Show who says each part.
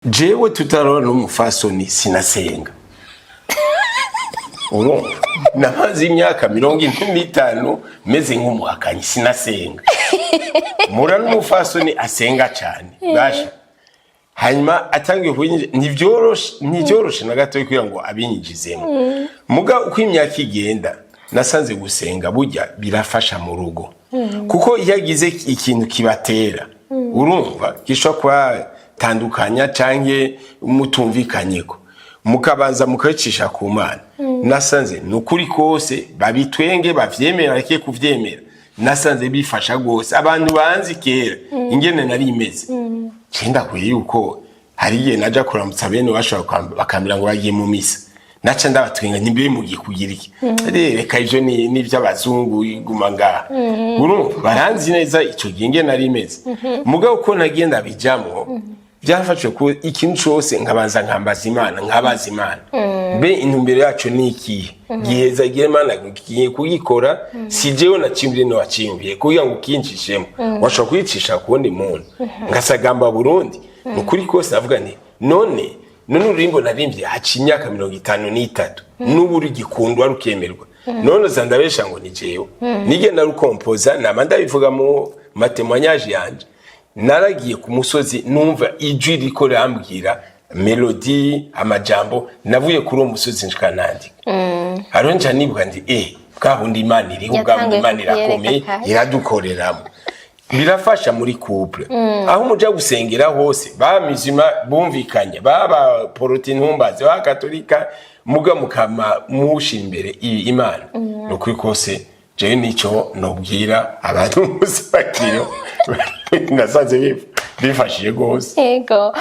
Speaker 1: jewe tutarona n'umufasoni sinasenga urumva namaze imyaka 45 meze nk'umuhakanyi sinasenga mura n'umufasoni asenga cyane basha hanyuma atangiye kunyije ntivyoroshe na gato kugira ngo abinyigizemo muga uko imyaka igenda nasanze gusenga burya birafasha mu rugo kuko yagize ikintu kibatera urumva gishwa kwa tandukanya canke mutumvikanyeko mukabanza mukacisha ku Mana nasanze nukuri kose babitwenge bavyemera reke kuvyemera nasanze bifasha gose abantu banzi kera ingene nari imeze cenda kuye yuko hari igihe naja kuramutsa bene bashaka bakambira ngo bagiye mu misa naca ndabatwenga ntimbe mugiye kugira iki reka ivyo ni vy'abazungu iguma ngaha urumva baranzi neza ico ginge nari imeze mugabo uko nagenda bijamwo byafashwe ko ikintu cyose nkabanza nkambaza Imana nkabaza Imana be intumbero yacu ni iki giheza gihe Imana giye kugikora si jewe nacimbire no wacimbiye kugira ngo kinjishemo washo kwicisha kundi muntu ngasagamba Burundi ukuri kose avuga nti none urimbo narimbye haci imyaka 53 n'ubu rigikundwa rukemerwa none zandabesha ngo ni jewe nigenda rukompoza namanda bivuga mu matemoignage yanje naragiye ku musozi numva ijwi riko rambwira melody amajambo navuye kuri uwo musozi nshkanandi aronja nibuka ndi bwabundi Imana iri ubwamwe Imana irakomeye iradukoreramo birafasha muri couple aho muja gusengera hose bamizima bumvikanye baba porotinumbaze ba katolika muga mukama mushimbere Imana nukuri kose je nico nobwira abantu musakiro nasanze bifashije gose
Speaker 2: yego